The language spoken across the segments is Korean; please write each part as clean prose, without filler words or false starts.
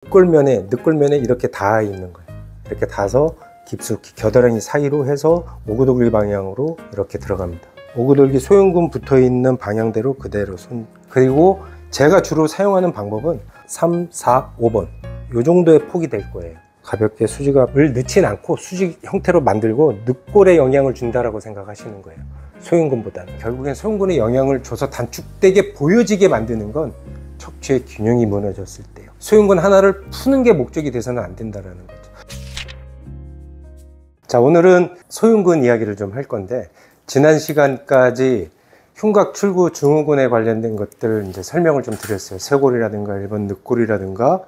늑골면에 이렇게 닿아 있는 거예요. 이렇게 닿아서 깊숙이 겨드랑이 사이로 해서 오구돌기 방향으로 이렇게 들어갑니다. 오구돌기 소흉근 붙어 있는 방향대로 그대로 그리고 제가 주로 사용하는 방법은 3, 4, 5번 이 정도의 폭이 될 거예요. 가볍게 수지갑을 넣진 않고 수직 형태로 만들고 늑골에 영향을 준다라고 생각하시는 거예요. 소흉근보다는. 결국엔 소흉근에 영향을 줘서 단축되게 보여지게 만드는 건 척추의 균형이 무너졌을 때요. 소흉근 하나를 푸는 게 목적이 돼서는 안 된다라는 거죠. 자, 오늘은 소흉근 이야기를 좀 할 건데, 지난 시간까지 흉곽 출구 증후군에 관련된 것들 이제 설명을 좀 드렸어요. 쇄골이라든가 일본 늑골이라든가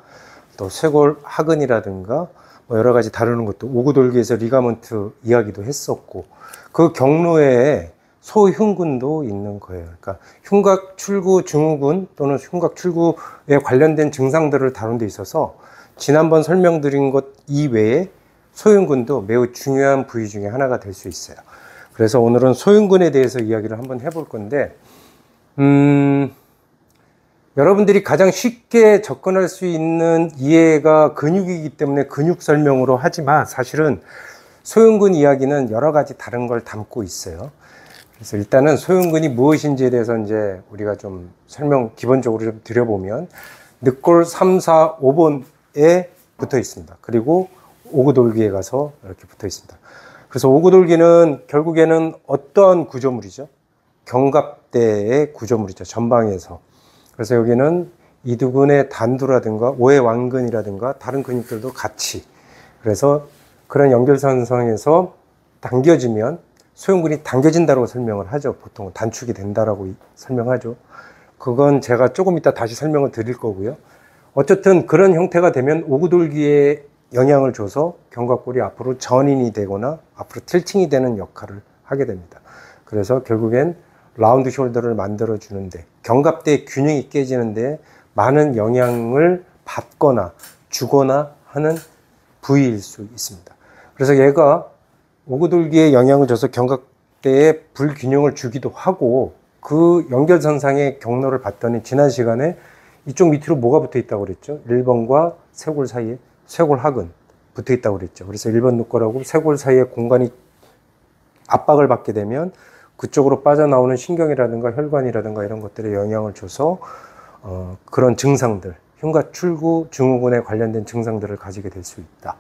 또 쇄골 하근이라든가 뭐 여러 가지 다루는 것도 오구돌기에서 리가먼트 이야기도 했었고, 그 경로에 소흉근도 있는 거예요. 그러니까 흉곽 출구 증후군 또는 흉곽 출구에 관련된 증상들을 다룬 데 있어서 지난번 설명드린 것 이외에 소흉근도 매우 중요한 부위 중에 하나가 될 수 있어요. 그래서 오늘은 소흉근에 대해서 이야기를 한번 해볼 건데, 여러분들이 가장 쉽게 접근할 수 있는 이해가 근육이기 때문에 근육 설명으로 하지만 사실은 소흉근 이야기는 여러 가지 다른 걸 담고 있어요. 그래서 일단은 소흉근이 무엇인지에 대해서 이제 우리가 좀 설명 기본적으로 좀 드려보면, 늑골 3, 4, 5번에 붙어 있습니다. 그리고 오구돌기에 가서 이렇게 붙어 있습니다. 그래서 오구돌기는 결국에는 어떠한 구조물이죠? 견갑대의 구조물이죠. 전방에서. 그래서 여기는 이두근의 단두라든가 오해완근이라든가 다른 근육들도 같이, 그래서 그런 연결선상에서 당겨지면 소흉근이 당겨진다고 설명을 하죠. 보통 단축이 된다라고 설명하죠. 그건 제가 조금 이따 다시 설명을 드릴 거고요. 어쨌든 그런 형태가 되면 오구돌기에 영향을 줘서 견갑골이 앞으로 전인이 되거나 앞으로 틸팅이 되는 역할을 하게 됩니다. 그래서 결국엔 라운드 숄더를 만들어 주는데, 견갑대의 균형이 깨지는데 많은 영향을 받거나 주거나 하는 부위일 수 있습니다. 그래서 얘가 오구돌기에 영향을 줘서 견갑대에 불균형을 주기도 하고, 그 연결선상의 경로를 봤더니 지난 시간에 이쪽 밑으로 뭐가 붙어 있다고 그랬죠? 1번과 쇄골 사이에 쇄골 하근 붙어 있다고 그랬죠. 그래서 1번 늑골하고 쇄골 사이에 공간이 압박을 받게 되면 그쪽으로 빠져나오는 신경이라든가 혈관이라든가 이런 것들에 영향을 줘서 그런 증상들, 흉곽 출구 증후군에 관련된 증상들을 가지게 될 수 있다.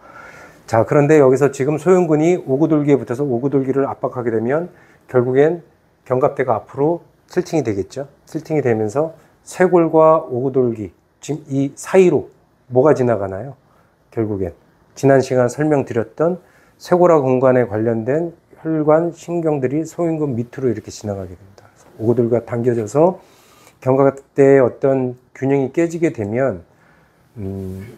자, 그런데 여기서 지금 소흉근이 오구돌기에 붙어서 오구돌기를 압박하게 되면 결국엔 견갑대가 앞으로 틸팅이 되겠죠. 틸팅이 되면서 쇄골과 오구돌기, 지금 이 사이로 뭐가 지나가나요? 결국엔 지난 시간 설명드렸던 쇄골화 공간에 관련된 혈관, 신경들이 소흉근 밑으로 이렇게 지나가게 됩니다. 오구돌기가 당겨져서 견갑대의 어떤 균형이 깨지게 되면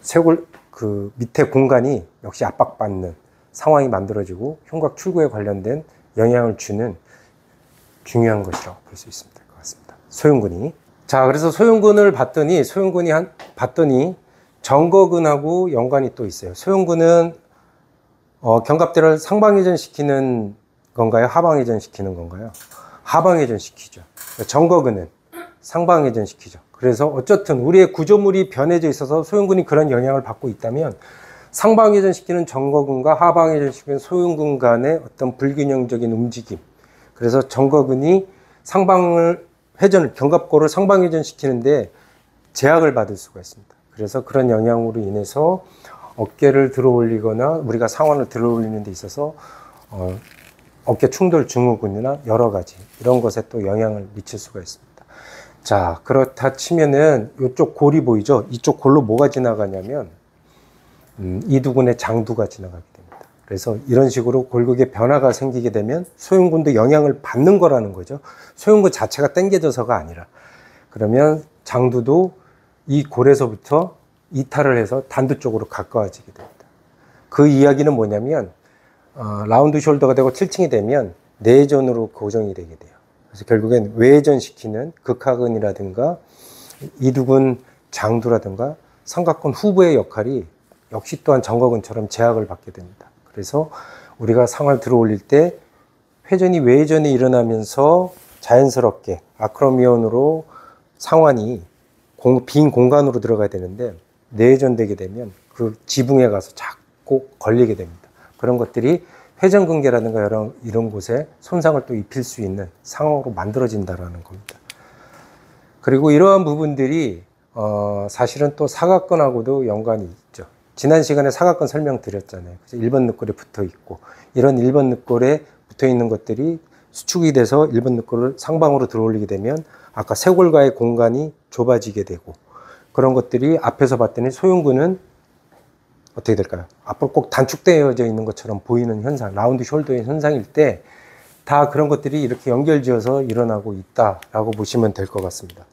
쇄골 그 밑에 공간이 역시 압박받는 상황이 만들어지고 흉곽 출구에 관련된 영향을 주는 중요한 것이라고 볼 수 있습니다. 것 같습니다. 소흉근이. 자, 그래서 소흉근을 봤더니 정거근하고 연관이 또 있어요. 소흉근은 견갑대를 상방회전 시키는 건가요? 하방회전 시키는 건가요? 하방회전 시키죠. 정거근은 상방회전 시키죠. 그래서 어쨌든 우리의 구조물이 변해져 있어서 소흉근이 그런 영향을 받고 있다면, 상방회전 시키는 정거근과 하방회전 시키는 소흉근 간의 어떤 불균형적인 움직임, 그래서 정거근이 견갑골을 상방회전 시키는데 제약을 받을 수가 있습니다. 그래서 그런 영향으로 인해서 어깨를 들어 올리거나 우리가 상완을 들어 올리는 데 있어서 어깨 충돌 증후군이나 여러 가지 이런 것에 또 영향을 미칠 수가 있습니다. 자, 그렇다 치면은 이쪽 골이 보이죠? 이쪽 골로 뭐가 지나가냐면 이두근의 장두가 지나가게 됩니다. 그래서 이런 식으로 골격에 변화가 생기게 되면 소흉근도 영향을 받는 거라는 거죠. 소흉근 자체가 당겨져서가 아니라. 그러면 장두도 이 골에서부터 이탈을 해서 단두 쪽으로 가까워지게 됩니다. 그 이야기는 뭐냐면 라운드 숄더가 되고 틸팅이 되면 내전으로 고정이 되게 돼요. 그래서 결국엔 외전시키는 극하근이라든가 이두근 장두라든가 삼각근 후부의 역할이 역시 또한 정거근처럼 제약을 받게 됩니다. 그래서 우리가 상완을 들어 올릴 때 회전이 외전이 일어나면서 자연스럽게 아크로미온으로 상완이 빈 공간으로 들어가야 되는데 내전되게 되면 그 지붕에 가서 자꾸 걸리게 됩니다. 그런 것들이 회전근개라든가 이런 곳에 손상을 또 입힐 수 있는 상황으로 만들어진다라는 겁니다. 그리고 이러한 부분들이 사실은 또 사각근하고도 연관이 있죠. 지난 시간에 사각근 설명드렸잖아요. 1번 늑골에 붙어 있고, 이런 1번 늑골에 붙어 있는 것들이 수축이 돼서 1번 늑골을 상방으로 들어올리게 되면 아까 쇄골과의 공간이 좁아지게 되고, 그런 것들이 앞에서 봤더니 소흉근은 어떻게 될까요? 앞으로 꼭 단축되어져 있는 것처럼 보이는 현상, 라운드 숄더의 현상일 때 다 그런 것들이 이렇게 연결지어서 일어나고 있다라고 보시면 될 것 같습니다.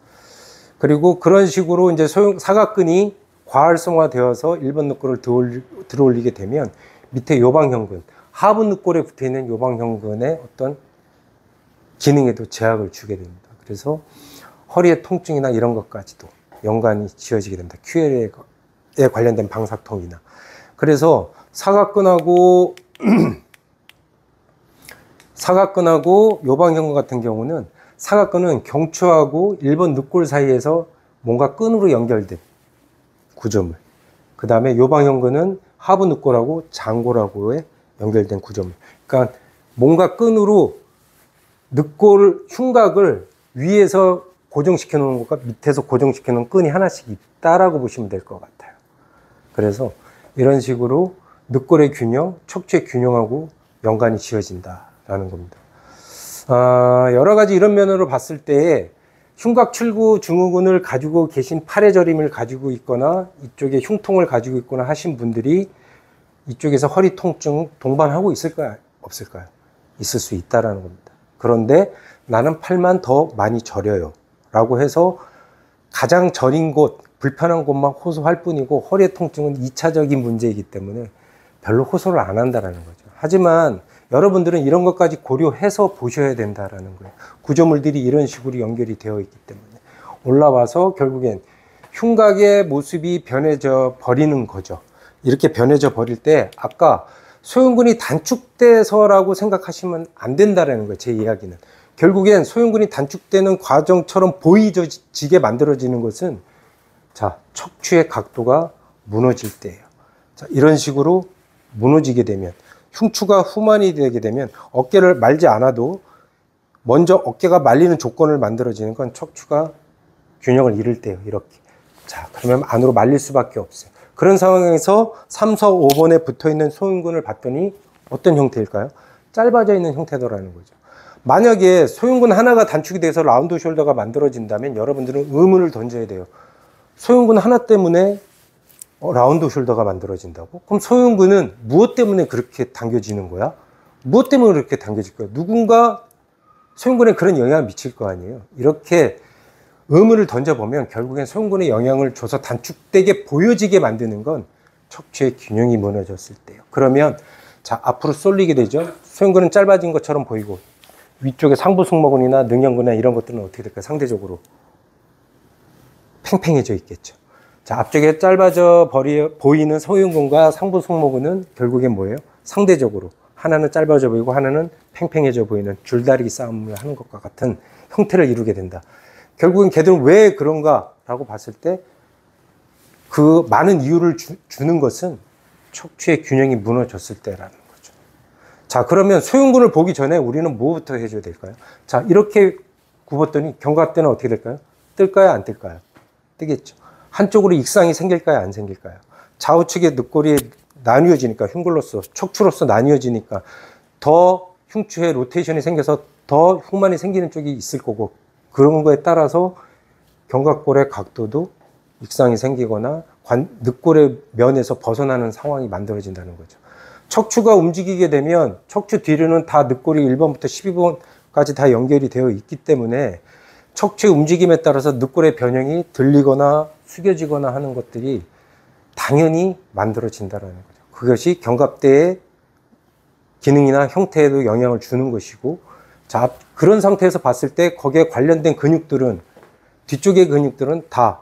그리고 그런 식으로 이제 사각근이 과활성화되어서 1번 늑골을 들어올리게 되면 밑에 요방형근, 하부 늑골에 붙어 있는 요방형근의 어떤 기능에도 제약을 주게 됩니다. 그래서 허리의 통증이나 이런 것까지도 연관이 지어지게 됩니다. QL에 관련된 방사통이나. 그래서 사각근하고 요방형근 같은 경우는 사각근은 경추하고 1번 늑골 사이에서 뭔가 끈으로 연결된 구조물. 그 다음에 요방형근은 하부 늑골하고 장골하고의 연결된 구조물. 그러니까 뭔가 끈으로 늑골 흉곽을 위에서 고정시켜 놓은 것과 밑에서 고정시켜 놓은 끈이 하나씩 있다라고 보시면 될 것 같아요. 그래서 이런 식으로 늑골의 균형, 척추의 균형하고 연관이 지어진다라는 겁니다. 여러 가지 이런 면으로 봤을 때 흉곽 출구 증후군을 가지고 계신 팔의 저림을 가지고 있거나 이쪽에 흉통을 가지고 있거나 하신 분들이 이쪽에서 허리 통증 동반하고 있을까요? 없을까요? 있을 수 있다라는 겁니다. 그런데 나는 팔만 더 많이 저려요 라고 해서 가장 저린 곳, 불편한 곳만 호소할 뿐이고 허리의 통증은 2차적인 문제이기 때문에 별로 호소를 안 한다는 거죠. 하지만 여러분들은 이런 것까지 고려해서 보셔야 된다는 거예요. 구조물들이 이런 식으로 연결이 되어 있기 때문에 올라와서 결국엔 흉곽의 모습이 변해져 버리는 거죠. 이렇게 변해져 버릴 때 아까 소흉근이 단축돼서라고 생각하시면 안 된다는 거예요. 제 이야기는. 결국엔 소흉근이 단축되는 과정처럼 보이지게 만들어지는 것은 자, 척추의 각도가 무너질 때예요. 자, 이런 식으로 무너지게 되면 흉추가 후만이 되게 되면 어깨를 말지 않아도 먼저 어깨가 말리는 조건을 만들어지는 건 척추가 균형을 잃을 때예요. 이렇게. 자, 그러면 안으로 말릴 수밖에 없어요. 그런 상황에서 3, 4, 5번에 붙어 있는 소흉근을 봤더니 어떤 형태일까요? 짧아져 있는 형태더라는 거죠. 만약에 소흉근 하나가 단축이 돼서 라운드 숄더가 만들어진다면 여러분들은 의문을 던져야 돼요. 소흉근 하나 때문에 라운드 숄더가 만들어진다고? 그럼 소흉근은 무엇 때문에 그렇게 당겨지는 거야? 무엇 때문에 그렇게 당겨질 거야? 누군가 소흉근에 그런 영향을 미칠 거 아니에요? 이렇게 의문을 던져보면 결국엔 소흉근에 영향을 줘서 단축되게 보여지게 만드는 건 척추의 균형이 무너졌을 때예요. 그러면 자, 앞으로 쏠리게 되죠. 소흉근은 짧아진 것처럼 보이고 위쪽에 상부 승모근이나 능형근이나 이런 것들은 어떻게 될까요? 상대적으로 팽팽해져 있겠죠. 자, 앞쪽에 짧아져 보이는 소흉근과 상부 승모근은 결국엔 뭐예요? 상대적으로 하나는 짧아져 보이고 하나는 팽팽해져 보이는 줄다리기 싸움을 하는 것과 같은 형태를 이루게 된다. 결국엔 걔들은 왜 그런가 라고 봤을 때 그 많은 이유를 주는 것은 척추의 균형이 무너졌을 때라는 거죠. 자, 그러면 소흉근을 보기 전에 우리는 뭐부터 해줘야 될까요? 자, 이렇게 굽었더니 견갑 때는 어떻게 될까요? 뜰까요? 안 뜰까요? 뜨겠죠. 한쪽으로 익상이 생길까요? 안 생길까요? 좌우측의 늑골이 나뉘어지니까 흉골로서 척추로서 나뉘어지니까 더 흉추에 로테이션이 생겨서 더 흉만이 생기는 쪽이 있을 거고 그런 거에 따라서 견갑골의 각도도 익상이 생기거나 늑골의 면에서 벗어나는 상황이 만들어진다는 거죠. 척추가 움직이게 되면 척추 뒤로는 다 늑골이 1번부터 12번까지 다 연결이 되어 있기 때문에 척추의 움직임에 따라서 늑골의 변형이 들리거나 숙여지거나 하는 것들이 당연히 만들어진다는 거죠. 그것이 견갑대의 기능이나 형태에도 영향을 주는 것이고, 자, 그런 상태에서 봤을 때 거기에 관련된 근육들은, 뒤쪽의 근육들은 다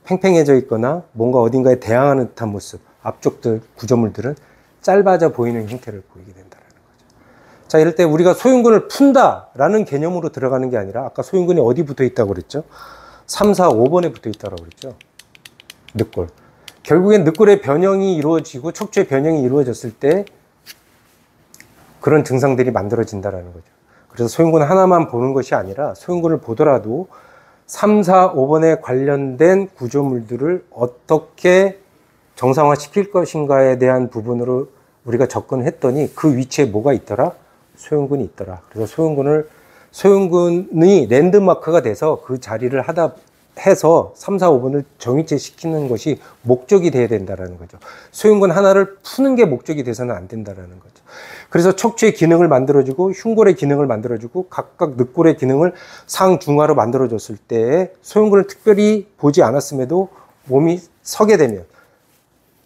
팽팽해져 있거나 뭔가 어딘가에 대항하는 듯한 모습, 앞쪽들 구조물들은 짧아져 보이는 형태를 보이게 된다는 거죠. 자, 이럴 때 우리가 소흉근을 푼다라는 개념으로 들어가는 게 아니라 아까 소흉근이 어디 붙어 있다고 그랬죠? 3, 4, 5번에 붙어 있다고 그랬죠? 늑골. 결국엔 늑골의 변형이 이루어지고 척추의 변형이 이루어졌을 때 그런 증상들이 만들어진다는 거죠. 그래서 소흉근 하나만 보는 것이 아니라 소흉근을 보더라도 3, 4, 5번에 관련된 구조물들을 어떻게 정상화 시킬 것인가에 대한 부분으로 우리가 접근했더니 그 위치에 뭐가 있더라? 소흉근이 있더라. 그래서 소흉근이 랜드마크가 돼서 그 자리를 해서 3, 4, 5번을 정위치 시키는 것이 목적이 돼야 된다는 거죠. 소흉근 하나를 푸는 게 목적이 돼서는 안 된다는 거죠. 그래서 척추의 기능을 만들어주고 흉골의 기능을 만들어주고 각각 늑골의 기능을 상중하로 만들어줬을 때 소흉근을 특별히 보지 않았음에도 몸이 서게 되면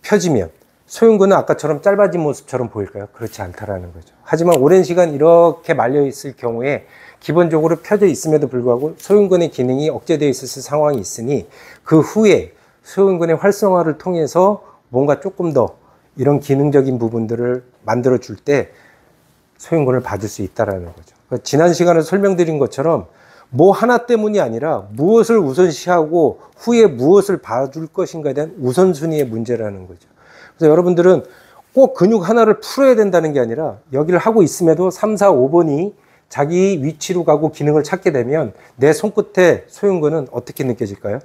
펴지면 소흉근은 아까처럼 짧아진 모습처럼 보일까요? 그렇지 않다라는 거죠. 하지만 오랜 시간 이렇게 말려 있을 경우에 기본적으로 펴져 있음에도 불구하고 소흉근의 기능이 억제되어 있을 상황이 있으니 그 후에 소흉근의 활성화를 통해서 뭔가 조금 더 이런 기능적인 부분들을 만들어 줄 때 소흉근을 봐줄 수 있다는 거죠. 지난 시간에 설명드린 것처럼 뭐 하나 때문이 아니라 무엇을 우선시하고 후에 무엇을 봐줄 것인가에 대한 우선순위의 문제라는 거죠. 그래서 여러분들은 꼭 근육 하나를 풀어야 된다는 게 아니라 여기를 하고 있음에도 3, 4, 5번이 자기 위치로 가고 기능을 찾게 되면 내 손끝에 소흉근은 어떻게 느껴질까요?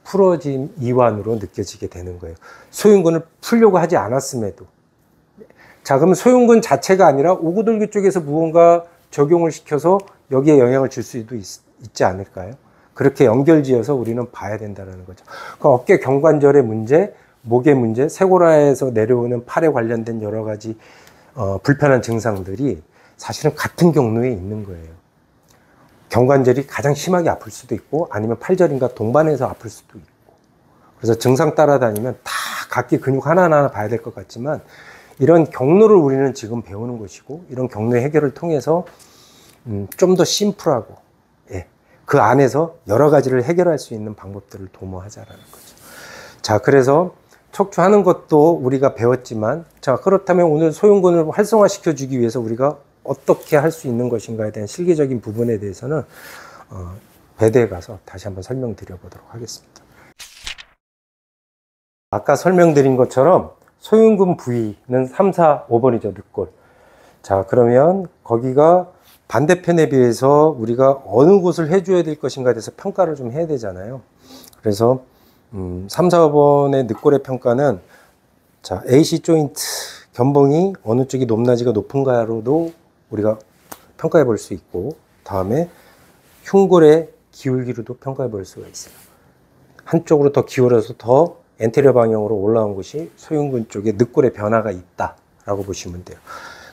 풀어진 이완으로 느껴지게 되는 거예요. 소흉근을 풀려고 하지 않았음에도. 자, 그럼 소흉근 자체가 아니라 오구돌기 쪽에서 무언가 적용을 시켜서 여기에 영향을 줄 수도 있지 않을까요? 그렇게 연결지어서 우리는 봐야 된다는 거죠. 그 어깨 경관절의 문제, 목의 문제, 쇄골화에서 내려오는 팔에 관련된 여러 가지 불편한 증상들이 사실은 같은 경로에 있는 거예요. 경관절이 가장 심하게 아플 수도 있고 아니면 팔절인가 동반해서 아플 수도 있고. 그래서 증상 따라다니면 다 각기 근육 하나하나 봐야 될 것 같지만 이런 경로를 우리는 지금 배우는 것이고 이런 경로의 해결을 통해서 좀 더 심플하고 그 안에서 여러 가지를 해결할 수 있는 방법들을 도모하자라는 거죠. 자, 그래서 척추하는 것도 우리가 배웠지만 자, 그렇다면 오늘 소흉근을 활성화시켜 주기 위해서 우리가 어떻게 할 수 있는 것인가에 대한 실기적인 부분에 대해서는 배대에 가서 다시 한번 설명드려 보도록 하겠습니다. 아까 설명드린 것처럼 소흉근 부위는 3, 4, 5번이죠. 늑골. 자, 그러면 거기가 반대편에 비해서 우리가 어느 곳을 해줘야 될 것인가에 대해서 평가를 좀 해야 되잖아요. 그래서 3, 4번의 늑골의 평가는 자, AC 조인트 견봉이 어느 쪽이 높낮이가 높은가로도 우리가 평가해 볼 수 있고 다음에 흉골의 기울기로도 평가해 볼 수가 있어요. 한쪽으로 더 기울어서 더 엔테리어 방향으로 올라온 것이 소흉근 쪽에 늑골의 변화가 있다라고 보시면 돼요.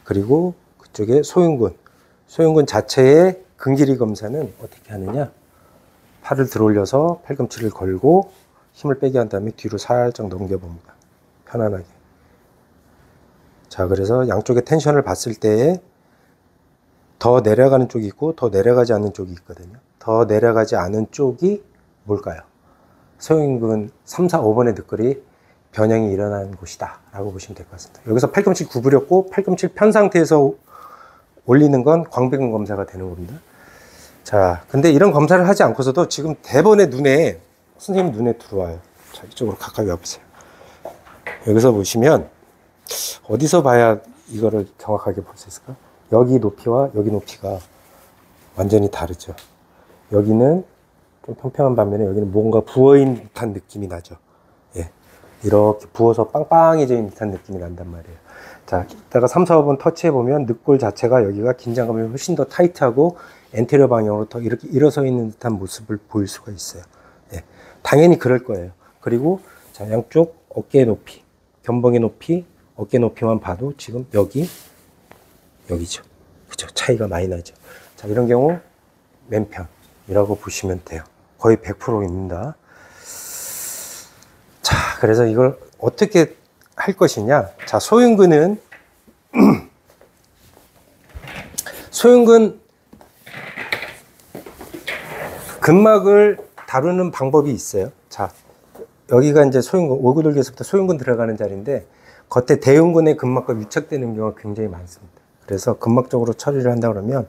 그리고 그쪽에 소흉근 자체의 근길이 검사는 어떻게 하느냐? 팔을 들어올려서 팔꿈치를 걸고 힘을 빼게 한 다음에 뒤로 살짝 넘겨봅니다. 편안하게. 자, 그래서 양쪽의 텐션을 봤을 때에 더 내려가는 쪽이 있고 더 내려가지 않는 쪽이 있거든요. 더 내려가지 않은 쪽이 뭘까요? 소흉근 3, 4, 5번의 늑골이 변형이 일어난 곳이다 라고 보시면 될 것 같습니다. 여기서 팔꿈치 구부렸고 팔꿈치를 편 상태에서 올리는 건 광배근 검사가 되는 겁니다. 자, 근데 이런 검사를 하지 않고서도 지금 대번에 선생님 눈에 들어와요. 자, 이쪽으로 가까이 와보세요. 여기서 보시면 어디서 봐야 이거를 정확하게 볼 수 있을까? 여기 높이와 여기 높이가 완전히 다르죠. 여기는 좀 평평한 반면에 여기는 뭔가 부어있는 듯한 느낌이 나죠. 예. 이렇게 부어서 빵빵해져 있는 듯한 느낌이 난단 말이에요. 자, 이따가 3, 4, 5번 터치해보면 늑골 자체가 여기가 긴장감이 훨씬 더 타이트하고 엔테리어 방향으로 더 이렇게 일어서 있는 듯한 모습을 보일 수가 있어요. 예. 당연히 그럴 거예요. 그리고 자, 양쪽 어깨 높이, 견봉의 높이, 어깨 높이만 봐도 지금 여기죠. 그죠? 차이가 많이 나죠. 자, 이런 경우 맨편이라고 보시면 돼요. 거의 100%입니다. 자, 그래서 이걸 어떻게 할 것이냐? 자, 소흉근은 근막을 다루는 방법이 있어요. 자, 여기가 이제 오구돌기에서부터 소흉근 들어가는 자리인데 겉에 대흉근의 근막과 유착되는 경우가 굉장히 많습니다. 그래서 근막적으로 처리를 한다 그러면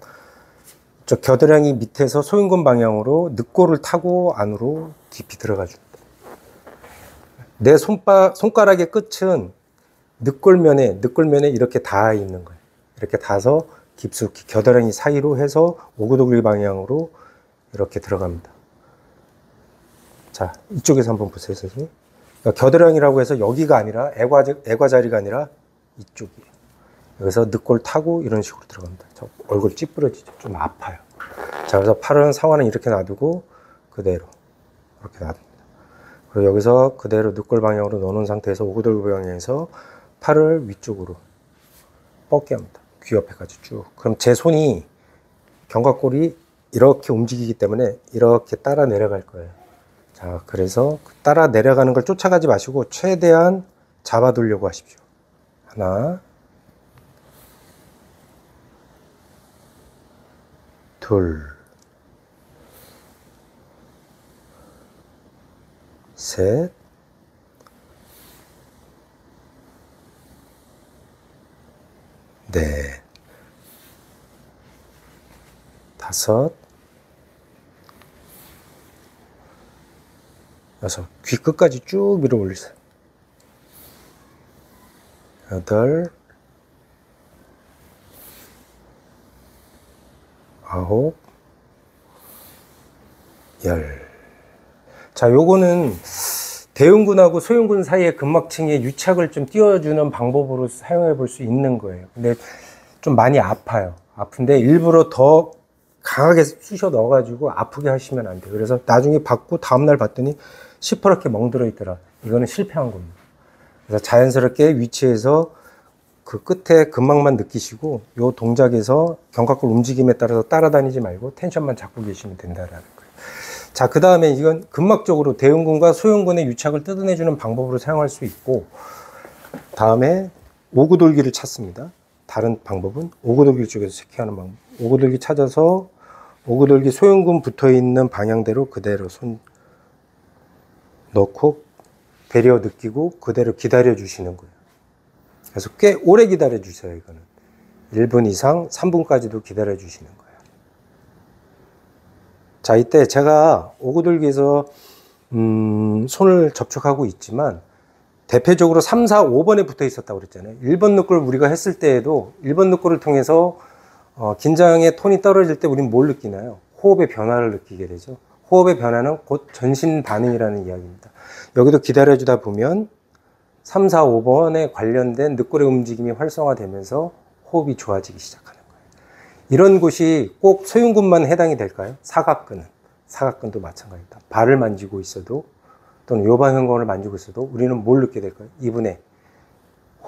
저 겨드랑이 밑에서 소흉근 방향으로 늑골을 타고 안으로 깊이 들어가 줍니다. 내 손가락의 끝은 늑골면에 이렇게 닿아 있는 거예요. 이렇게 닿아서 깊숙이 겨드랑이 사이로 해서 오구돌기 방향으로 이렇게 들어갑니다. 자, 이쪽에서 한번 보세요, 선생님. 그러니까 겨드랑이라고 해서 여기가 아니라 애과 자리가 아니라 이쪽이에요. 여기서 늑골 타고 이런 식으로 들어갑니다. 저 얼굴 찌푸려지죠. 좀 아파요. 자, 그래서 팔은 상완은 이렇게 놔두고 그대로 이렇게 놔둡니다. 그리고 여기서 그대로 늑골 방향으로 넣어놓은 상태에서 오구돌기 방향에서 팔을 위쪽으로 뻗게 합니다. 귀 옆에까지 쭉. 그럼 제 손이 견갑골이 이렇게 움직이기 때문에 이렇게 따라 내려갈 거예요. 자, 그래서 따라 내려가는 걸 쫓아가지 마시고 최대한 잡아두려고 하십시오. 하나, 둘, 셋, 넷, 다섯, 여섯. 귀 끝까지 쭉 밀어 올리세요. 여덟, 아홉, 열. 자, 요거는 대흉근하고 소흉근 사이의 근막층의 유착을 좀 띄워주는 방법으로 사용해 볼 수 있는 거예요. 근데 좀 많이 아파요. 아픈데 일부러 더 강하게 쑤셔 넣어가지고 아프게 하시면 안 돼요. 그래서 나중에 받고 다음날 봤더니 시퍼렇게 멍들어 있더라. 이거는 실패한 겁니다. 그래서 자연스럽게 위치에서 그 끝에 근막만 느끼시고 요 동작에서 견갑골 움직임에 따라서 따라다니지 말고 텐션만 잡고 계시면 된다라는 거예요. 자, 그 다음에 이건 근막적으로 대흉근과 소흉근의 유착을 뜯어내주는 방법으로 사용할 수 있고, 다음에 오구돌기를 찾습니다. 다른 방법은 오구돌기 쪽에서 체크하는 방법. 오구돌기 찾아서 오구돌기 소흉근 붙어 있는 방향대로 그대로 손 넣고 배려 느끼고 그대로 기다려 주시는 거예요. 그래서 꽤 오래 기다려 주세요. 이거는 1분 이상 3분까지도 기다려 주시는 거예요. 자, 이때 제가 오구돌기에서 손을 접촉하고 있지만 대표적으로 3, 4, 5번에 붙어 있었다고 그랬잖아요. 1번 늑골 우리가 했을 때에도 1번 늑골을 통해서 긴장의 톤이 떨어질 때 우리는 뭘 느끼나요? 호흡의 변화를 느끼게 되죠. 호흡의 변화는 곧 전신 반응이라는 이야기입니다. 여기도 기다려주다 보면 3, 4, 5번에 관련된 늑골의 움직임이 활성화되면서 호흡이 좋아지기 시작하는 거예요. 이런 곳이 꼭 소흉근만 해당이 될까요? 사각근도 마찬가지입니다. 발을 만지고 있어도 또는 요방형건을 만지고 있어도 우리는 뭘 느끼게 될까요? 이분의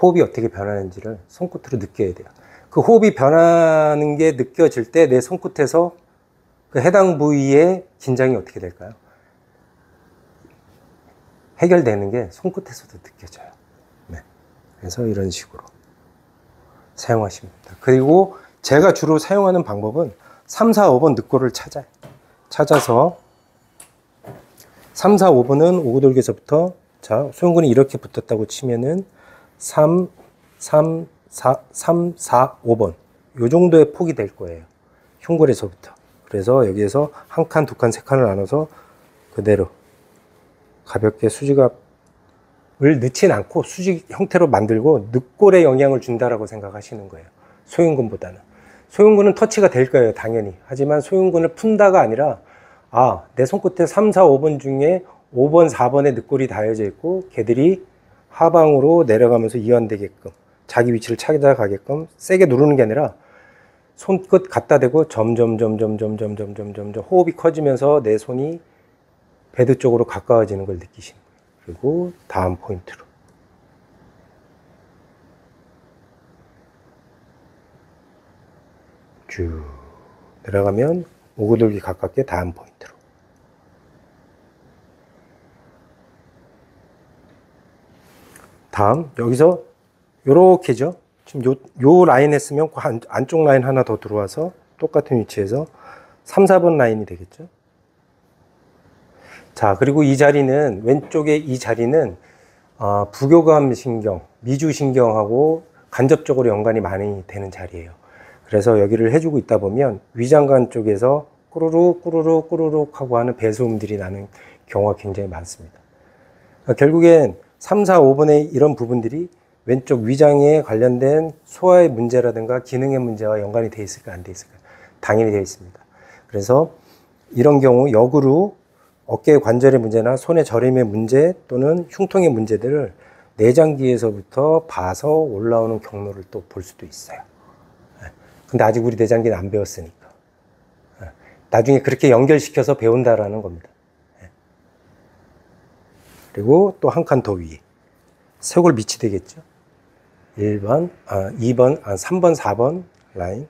호흡이 어떻게 변하는지를 손끝으로 느껴야 돼요. 그 호흡이 변하는 게 느껴질 때 내 손끝에서 그 해당 부위의 긴장이 어떻게 될까요? 해결되는 게 손끝에서도 느껴져요. 네. 그래서 이런 식으로 사용하시면 됩니다. 그리고 제가 주로 사용하는 방법은 3, 4, 5번 늑골을 찾아서 3, 4, 5번은 오구돌기에서부터 자, 소흉근이 이렇게 붙었다고 치면은 3, 4, 5번 요 정도의 폭이 될 거예요. 흉골에서부터. 그래서 여기에서 한 칸, 두 칸, 세 칸을 나눠서 그대로 가볍게 수직압을 넣진 않고 수직 형태로 만들고 늑골에 영향을 준다라고 생각하시는 거예요. 소흉근보다는. 소흉근은 터치가 될 거예요, 당연히. 하지만 소흉근을 푼다가 아니라 내 손끝에 3, 4, 5번 중에 5번, 4번에 늑골이 닿여져 있고 걔들이 하방으로 내려가면서 이완되게끔 자기 위치를 찾아가게끔 세게 누르는 게 아니라 손끝 갖다 대고 점점 호흡이 커지면서 내 손이 베드 쪽으로 가까워지는 걸 느끼시는 거예요. 그리고 다음 포인트로 쭉 내려가면 오구돌기 가깝게 다음 포인트로 다음 여기서 요렇게죠. 지금 요 라인 했으면 안쪽 라인 하나 더 들어와서 똑같은 위치에서 3, 4번 라인이 되겠죠. 자, 그리고 이 자리는 왼쪽에 이 자리는 부교감 신경, 미주 신경하고 간접적으로 연관이 많이 되는 자리예요. 그래서 여기를 해주고 있다 보면 위장관 쪽에서 꾸르륵 하고 하는 배소음들이 나는 경우가 굉장히 많습니다. 결국엔 3, 4, 5번의 이런 부분들이 왼쪽 위장에 관련된 소화의 문제라든가 기능의 문제와 연관이 되어 있을까 안 되어 있을까? 당연히 되어 있습니다. 그래서 이런 경우 역으로 어깨 관절의 문제나 손의 저림의 문제 또는 흉통의 문제들을 내장기에서부터 봐서 올라오는 경로를 또 볼 수도 있어요. 근데 아직 우리 내장기는 안 배웠으니까. 나중에 그렇게 연결시켜서 배운다라는 겁니다. 그리고 또 한 칸 더 위에 쇄골 밑이 되겠죠. 1번, 2번, 3번, 4번 라인.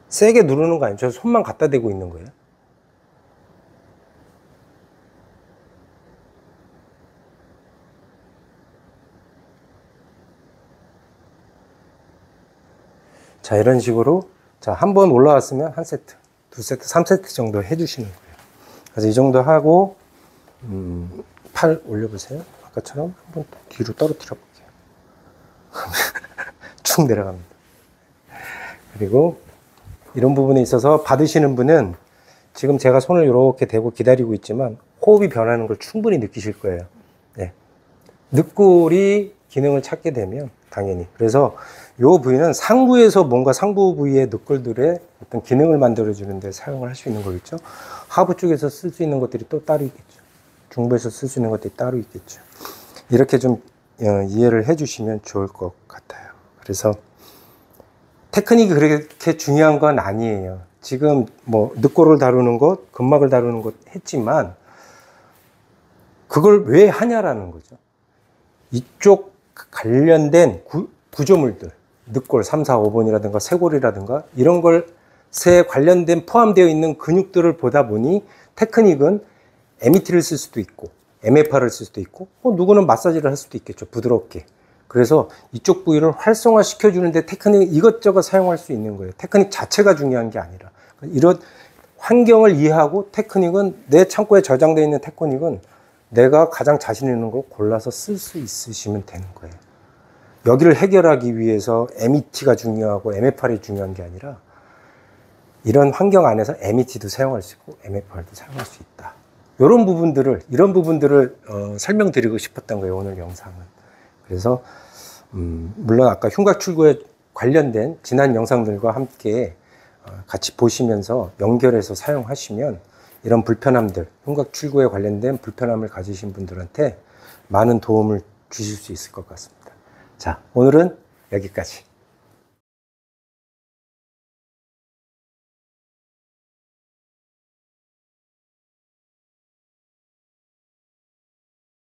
세게 누르는 거 아니죠? 저 손만 갖다 대고 있는 거예요. 자, 이런 식으로 자, 한 번 올라왔으면 한 세트, 두 세트, 3세트 정도 해주시는 거예요. 그래서 이 정도 하고 팔 올려보세요. 아까처럼 한번 뒤로 떨어뜨려 볼게요. 축 내려갑니다. 그리고 이런 부분에 있어서 받으시는 분은 지금 제가 손을 이렇게 대고 기다리고 있지만 호흡이 변하는 걸 충분히 느끼실 거예요. 네. 늑골이 기능을 찾게 되면 당연히. 그래서 이 부위는 상부에서 뭔가 상부 부위의 늑골들의 어떤 기능을 만들어주는 데 사용을 할 수 있는 거겠죠. 하부 쪽에서 쓸 수 있는 것들이 또 따로 있겠죠. 중부에서 쓸 수 있는 것들이 따로 있겠죠. 이렇게 좀 이해를 해 주시면 좋을 것 같아요. 그래서 테크닉이 그렇게 중요한 건 아니에요. 지금 뭐 늑골을 다루는 것, 근막을 다루는 것 했지만 그걸 왜 하냐라는 거죠. 이쪽 관련된 구조물들, 늑골 3, 4, 5번이라든가 쇄골이라든가 이런 것에 관련된 포함되어 있는 근육들을 보다 보니 테크닉은 MET를 쓸 수도 있고 MFR을 쓸 수도 있고 누구는 마사지를 할 수도 있겠죠. 부드럽게. 그래서 이쪽 부위를 활성화 시켜주는데 테크닉 이것저것 사용할 수 있는 거예요. 테크닉 자체가 중요한 게 아니라 이런 환경을 이해하고 테크닉은 내 창고에 저장되어 있는 테크닉은 내가 가장 자신 있는 걸 골라서 쓸 수 있으시면 되는 거예요. 여기를 해결하기 위해서 MET가 중요하고 MFR이 중요한 게 아니라 이런 환경 안에서 MET도 사용할 수 있고 MFR도 사용할 수 있다. 이런 부분들을 설명드리고 싶었던 거예요, 오늘 영상은. 그래서 물론 아까 흉곽 출구에 관련된 지난 영상들과 함께 같이 보시면서 연결해서 사용하시면 이런 불편함들, 흉곽 출구에 관련된 불편함을 가지신 분들한테 많은 도움을 주실 수 있을 것 같습니다. 자, 오늘은 여기까지.